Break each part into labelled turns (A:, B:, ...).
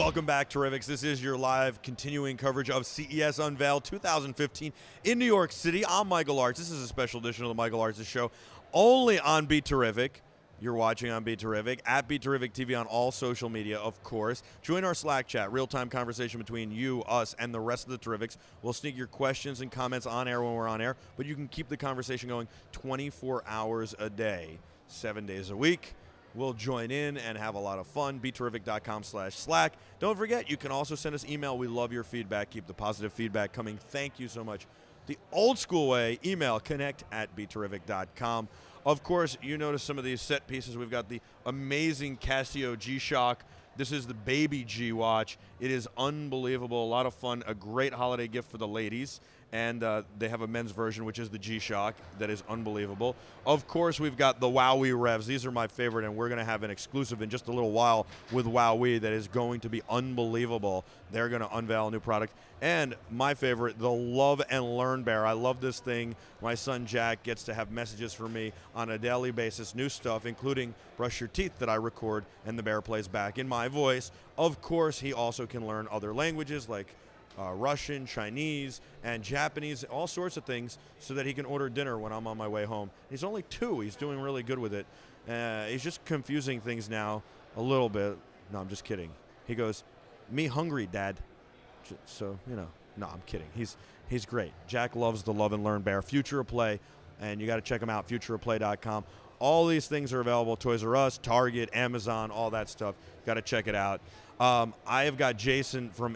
A: Welcome back, Terrifics. This is your live continuing coverage of CES Unveiled 2015 in New York City. I'm Michael Arts. This is a special edition of the Michael Arts Show, only on BeTerrific. You're watching on BeTerrific, at BeTerrific TV on all social media, of course. Join our Slack chat, real-time conversation between you, us, and the rest of the Terrifics. We'll sneak your questions and comments on air when we're on air, but you can keep the conversation going 24 hours a day, 7 days a week. We'll join in and have a lot of fun. BeTerrific.com/Slack. Don't forget, you can also send us email. We love your feedback. Keep the positive feedback coming. Thank you so much. The old school way, email connect@BeTerrific.com. Of course, you notice some of these set pieces. We've got the amazing Casio G-Shock. This is the baby G-Watch. It is unbelievable, a lot of fun, a great holiday gift for the ladies. And they have a men's version, which is the G-Shock. That is unbelievable. Of course, we've got the Wowee Revs. These are my favorite, and we're going to have an exclusive in just a little while with Wowee that is going to be unbelievable. They're going to unveil a new product. And my favorite, the Love and Learn Bear. I love this thing. My son Jack gets to have messages from me on a daily basis, new stuff, including Brush Your Teeth that I record, and the bear plays back in my voice. Of course, he also can learn other languages like Russian, Chinese, and Japanese, all sorts of things, so that he can order dinner when I'm on my way home. He's only 2. He's doing really good with it. He's just confusing things now a little bit. No, I'm just kidding. He goes, "Me hungry, Dad." So, you know, no, I'm kidding. He's great. Jack loves the Love and Learn Bear. Future of Play, and you got to check him out, futureofplay.com. All these things are available, Toys R Us, Target, Amazon, all that stuff. Got to check it out. I have got Jason from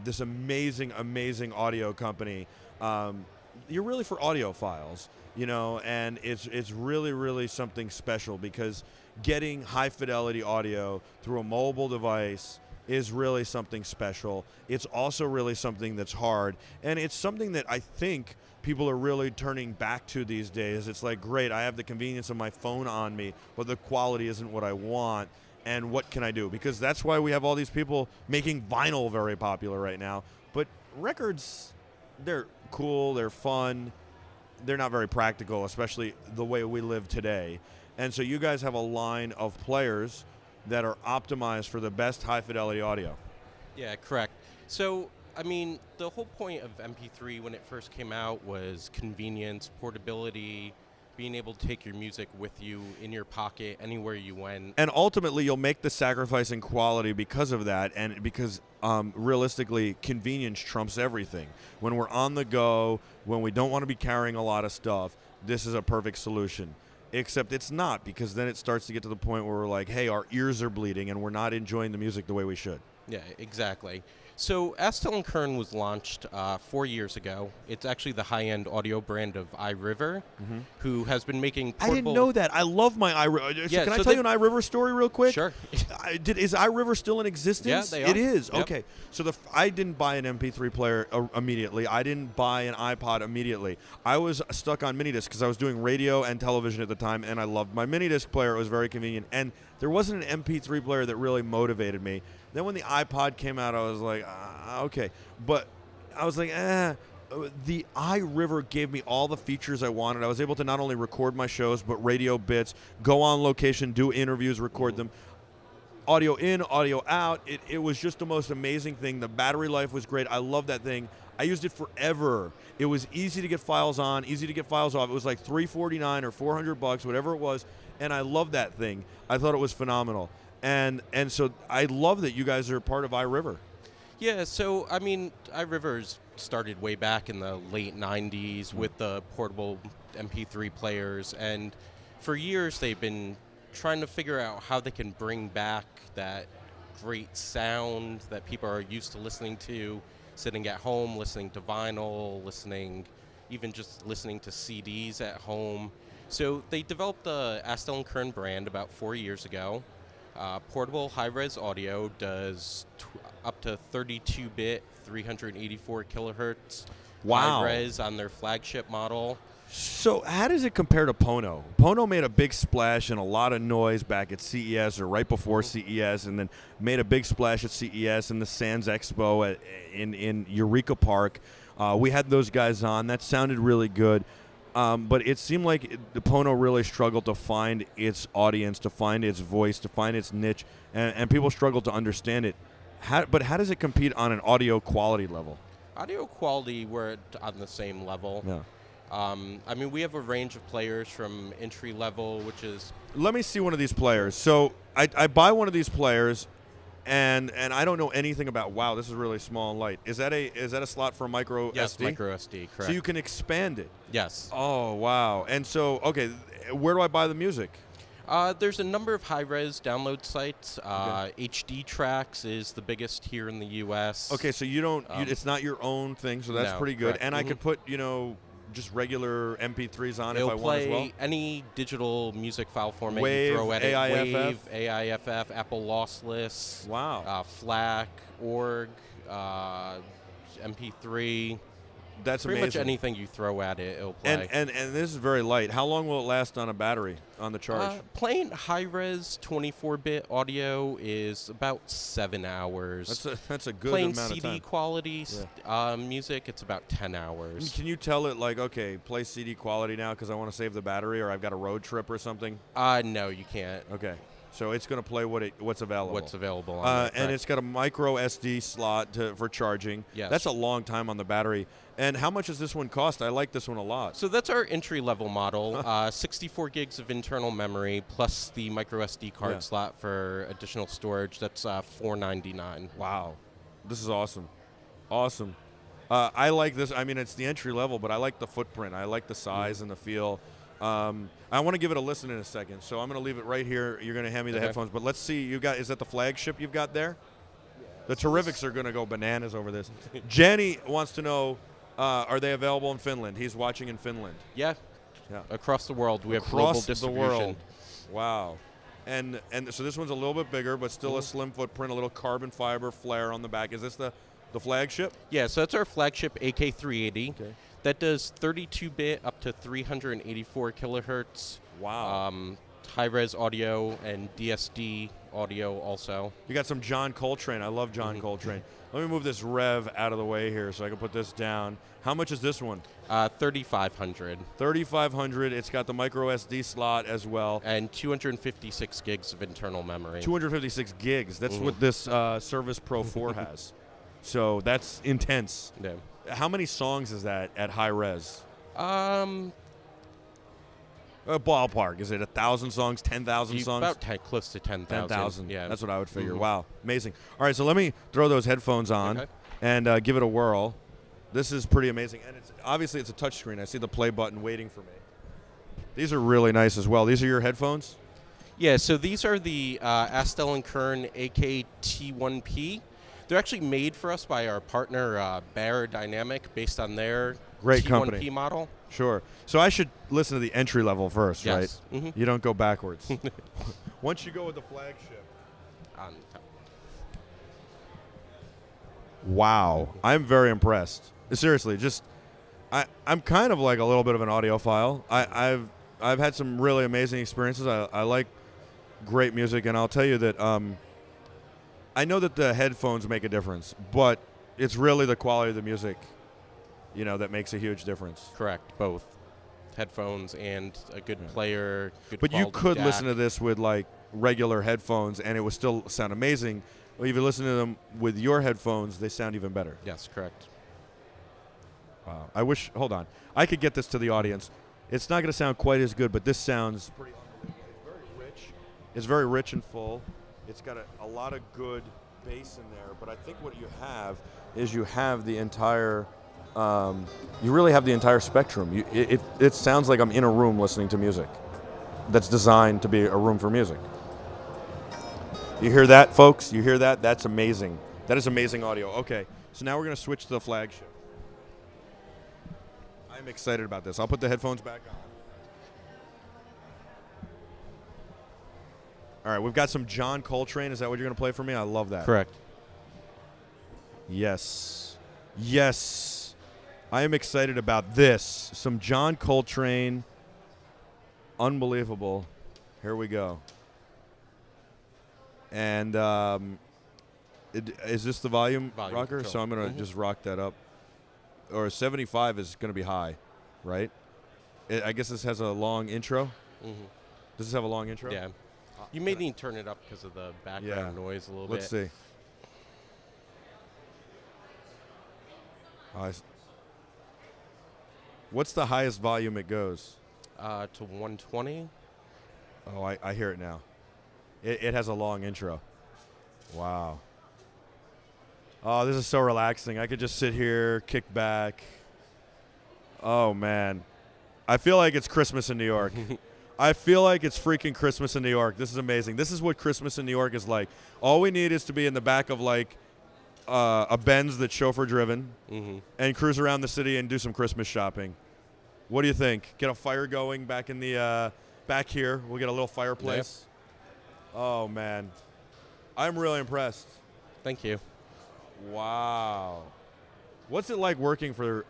A: this amazing, amazing audio company. You're really for audiophiles, you know, and it's really, really something special, because getting high-fidelity audio through a mobile device is really something special. It's also really something that's hard, and it's something that I think people are really turning back to these days. It's like, great, I have the convenience of my phone on me, but the quality isn't what I want. And what can I do? Because that's why we have all these people making vinyl very popular right now. But records, they're cool, they're fun, they're not very practical, especially the way we live today. And so you guys have a line of players that are optimized for the best high-fidelity audio.
B: Yeah, correct. So, I mean, the whole point of MP3 when it first came out was convenience, portability, being able to take your music with you in your pocket anywhere you went.
A: And ultimately, you'll make the sacrifice in quality because of that, and because realistically, convenience trumps everything. When we're on the go, when we don't want to be carrying a lot of stuff, this is a perfect solution. Except it's not, because then it starts to get to the point where we're like, hey, our ears are bleeding and we're not enjoying the music the way we should.
B: Yeah, exactly. So Astell Kern was launched 4 years ago. It's actually the high-end audio brand of iRiver, who has been making portable...
A: I didn't know that. I love my iRiver.
B: Yeah,
A: Can I tell you an iRiver story real quick?
B: Sure.
A: Is iRiver still in existence?
B: Yeah, they are.
A: It is.
B: Yep.
A: Okay. So I didn't buy an MP3 player immediately. I didn't buy an iPod immediately. I was stuck on minidisc because I was doing radio and television at the time, and I loved my minidisc player. It was very convenient. And there wasn't an MP3 player that really motivated me. Then when the iPod came out, I was like, okay. But I was like, the iRiver gave me all the features I wanted. I was able to not only record my shows, but radio bits, go on location, do interviews, record them. Audio in, audio out. It was just the most amazing thing. The battery life was great. I love that thing. I used it forever. It was easy to get files on, easy to get files off. It was like $349 or $400, whatever it was, and I loved that thing. I thought it was phenomenal. And so I love that you guys are part of iRiver.
B: Yeah, so, I mean, iRiver's started way back in the late 90s with the portable MP3 players, and for years they've been trying to figure out how they can bring back that great sound that people are used to listening to, sitting at home, listening to vinyl, even just listening to CDs at home. So they developed the Astell Kern brand about 4 years ago. Portable high-res audio does up to 32-bit, 384 kilohertz high-res on their flagship model.
A: So how does it compare to Pono? Pono made a big splash and a lot of noise back at CES or right before CES, and then made a big splash at CES and the Sands Expo in Eureka Park. We had those guys on. That sounded really good. But it seemed like the Pono really struggled to find its audience, to find its voice, to find its niche, and people struggled to understand it. But how does it compete on an audio quality level?
B: Audio quality, we're on the same level.
A: Yeah.
B: I mean, we have a range of players from entry level, which is...
A: Let me see one of these players. So I buy one of these players, and I don't know anything about. Wow, this is really small and light. Is that a slot for micro
B: yes,
A: SD?
B: micro SD, correct.
A: So you can expand it.
B: Yes.
A: Oh wow! And so okay, where do I buy the music?
B: There's a number of high-res download sites. HD Tracks is the biggest here in the U.S.
A: Okay, so you don't. It's not your own thing, so that's
B: No,
A: pretty good.
B: correct.
A: And I could put just regular MP3s on if I
B: It'll
A: want as well.
B: play any digital music file format
A: Wave,
B: you throw at it.
A: AIFF?
B: Wave, AIFF, Apple Lossless,
A: Wow.
B: FLAC, ORG, MP3.
A: That's
B: Pretty
A: amazing.
B: much anything you throw at it, it'll play.
A: And this is very light. How long will it last on a battery on the charge?
B: Playing high-res 24-bit audio is about 7 hours.
A: That's a good
B: Playing
A: amount of
B: CD
A: time.
B: quality music, it's about 10 hours.
A: Can you tell it like, okay, play CD quality now because I want to save the battery, or I've got a road trip or something?
B: No, you can't.
A: Okay, so it's going to play what's available.
B: What's available on there,
A: and
B: correct.
A: it's got a micro SD slot for charging.
B: Yes.
A: That's a long time on the battery. And how much does this one cost? I like this one a lot.
B: So that's our entry-level model, 64 gigs of internal memory plus the micro SD card slot for additional storage. That's $499.
A: Wow, this is awesome. Awesome. I like this. I mean, it's the entry level, but I like the footprint. I like the size and the feel. I want to give it a listen in a second, so I'm going to leave it right here. You're going to hand me the headphones, but let's see. Is that the flagship you've got there? The Terrifics are going to go bananas over this. Jenny wants to know, are they available in Finland? He's watching in Finland.
B: Yeah. Across the world, we have global
A: Across
B: distribution.
A: the world. Wow. And so this one's a little bit bigger, but still a slim footprint, a little carbon fiber flare on the back. Is this the flagship?
B: Yeah, so that's our flagship AK380.
A: Okay.
B: That does 32-bit up to 384 kilohertz.
A: Wow.
B: High-res audio and DSD audio also.
A: You got some John Coltrane. I love John Coltrane. Let me move this Rev out of the way here so I can put this down. How much is this one?
B: 3,500.
A: 3,500. It's got the micro SD slot as well.
B: And 256 gigs of internal memory.
A: 256 gigs. That's what this Service Pro 4 has. So that's intense.
B: Yeah.
A: How many songs is that at high res? A ballpark. Is it 1,000 songs, 10,000 songs?
B: About close to 10,000.
A: 10,000.
B: Yeah.
A: That's what I would figure. Wow. Amazing. All right, so let me throw those headphones on and give it a whirl. This is pretty amazing. And obviously it's a touchscreen. I see the play button waiting for me. These are really nice as well. These are your headphones?
B: Yeah, so these are the Astell Kern AKT1P. They're actually made for us by our partner, Bear Dynamic, based on their
A: Great
B: T1P
A: company.
B: model.
A: Sure. So I should listen to the entry level first,
B: Yes.
A: right?
B: Mhm.
A: You don't go backwards. Once you go with the flagship.
B: On top.
A: Wow. I'm very impressed. Seriously, I'm kind of like a little bit of an audiophile. I've had some really amazing experiences. I like great music, and I'll tell you that I know that the headphones make a difference, but it's really the quality of the music, that makes a huge difference.
B: Correct, both headphones and a good player. Good
A: But you
B: quality
A: could
B: DAC.
A: listen to this with like regular headphones, and it would still sound amazing. Well, if you listen to them with your headphones, they sound even better.
B: Yes, correct.
A: Wow. Hold on. I could get this to the audience. It's not going to sound quite as good, but this sounds pretty unbelievable. It's very rich. It's very rich and full. It's got a lot of good bass in there, but I think what you have is you have the entire, you really have the entire spectrum. It sounds like I'm in a room listening to music that's designed to be a room for music. You hear that, folks? You hear that? That's amazing. That is amazing audio. Okay, so now we're going to switch to the flagship. I'm excited about this. I'll put the headphones back on. All right, we've got some John Coltrane. Is that what you're going to play for me? I love that.
B: Correct.
A: Yes. Yes. I am excited about this. Some John Coltrane. Unbelievable. Here we go. And is this the volume rocker?
B: control.
A: So I'm going to just rock that up. Or 75 is going to be high, right? I guess this has a long intro.
B: Mm-hmm.
A: Does this have a long intro?
B: Yeah. You may need to turn it up because of the background noise a little
A: Let's
B: bit.
A: see. What's the highest volume it goes?
B: To 120.
A: Oh, I hear it now. It has a long intro. Wow. Oh, this is so relaxing. I could just sit here, kick back. Oh, man. I feel like it's Christmas in New York. I feel like it's freaking Christmas in New York. This is amazing. This is what Christmas in New York is like. All we need is to be in the back of, like, a Benz that's chauffeur-driven and cruise around the city and do some Christmas shopping. What do you think? Get a fire going back in the back here. We'll get a little fireplace. Yep. Oh, man. I'm really impressed.
B: Thank you.
A: Wow. What's it like working for,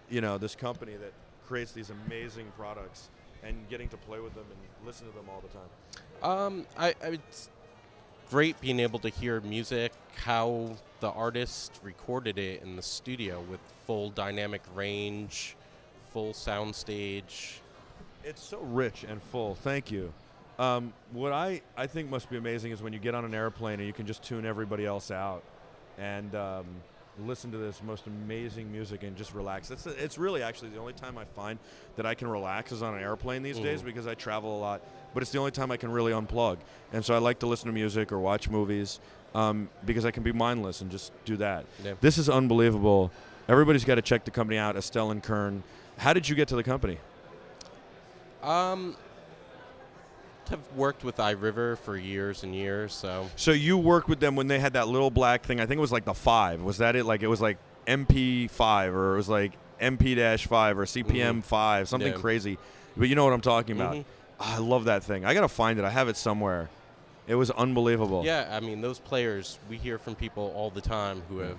A: this company that creates these amazing products and getting to play with them and listen to them all the time?
B: It's great being able to hear music, how the artist recorded it in the studio with full dynamic range, full sound stage.
A: It's so rich and full. Thank you. What I think must be amazing is when you get on an airplane and you can just tune everybody else out and listen to this most amazing music and just relax. It's really actually the only time I find that I can relax is on an airplane these days because I travel a lot. But it's the only time I can really unplug. And so I like to listen to music or watch movies because I can be mindless and just do that. Yeah. This is unbelievable. Everybody's got to check the company out, Astell Kern. How did you get to the company?
B: Have worked with iRiver for years and years,
A: So you worked with them when they had that little black thing. I think it was like the 5. Was that it? Like it was like MP5 or it was like MP-5 or CPM5, something crazy. But you know what I'm talking about. I love that thing. I got to find it. I have it somewhere. It was unbelievable.
B: Yeah, I mean, those players, we hear from people all the time who have,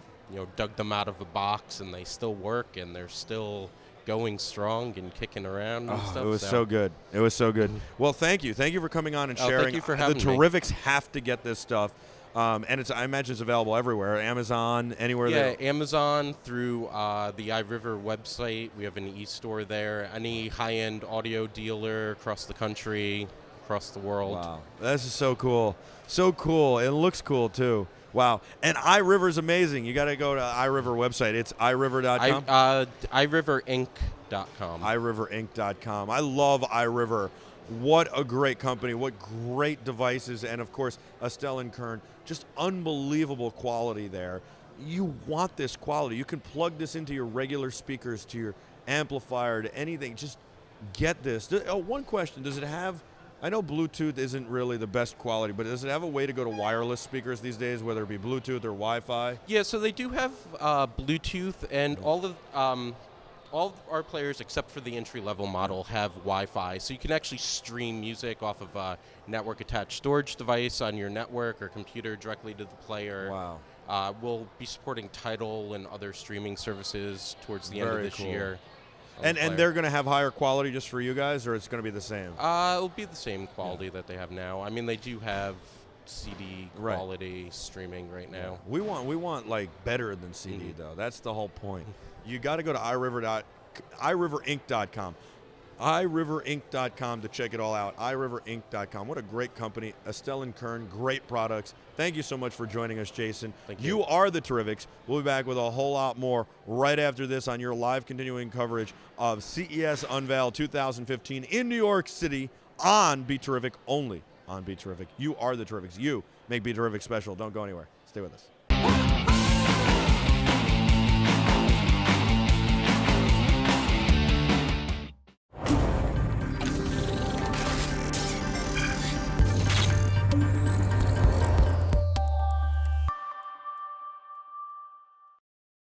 B: dug them out of a box and they still work and they're still going strong and kicking around and stuff.
A: It was so good. It was so good. Well, thank you. Thank you for coming on and sharing.
B: Thank you for having
A: me. The Terrifics have to get this stuff. And I imagine it's available everywhere. Amazon, anywhere there.
B: Yeah, Amazon through the iRiver website. We have an e-store there. Any high-end audio dealer across the country, across the world.
A: Wow. This is so cool. So cool. It looks cool, too. Wow. And iRiver's amazing. You got to go to iRiver website. It's iRiver.com?
B: iRiverInc.com.
A: iRiverInc.com. I love iRiver. What a great company. What great devices. And, of course, Astell Kern. Just unbelievable quality there. You want this quality. You can plug this into your regular speakers, to your amplifier, to anything. Just get this. One question. Does it have... I know Bluetooth isn't really the best quality, but does it have a way to go to wireless speakers these days, whether it be Bluetooth or Wi-Fi?
B: Yeah, so they do have Bluetooth, and all of our players, except for the entry-level model, have Wi-Fi. So you can actually stream music off of a network-attached storage device on your network or computer directly to the player.
A: Wow.
B: We'll be supporting Tidal and other streaming services towards the end of this year.
A: And they're going to have higher quality just for you guys, or it's going to be the same?
B: It'll be the same quality that they have now. I mean, they do have CD quality streaming right now.
A: We want like better than CD though. That's the whole point. You got to go to iRiverInc.com. iRiverInc.com to check it all out. iRiverInc.com. What a great company. Astell Kern, great products. Thank you so much for joining us, Jason.
B: Thank you.
A: You are the Terrifics. We'll be back with a whole lot more right after this on your live continuing coverage of CES Unveiled 2015 in New York City on BeTerrific, only on BeTerrific. You are the Terrifics. You make BeTerrific special. Don't go anywhere. Stay with us.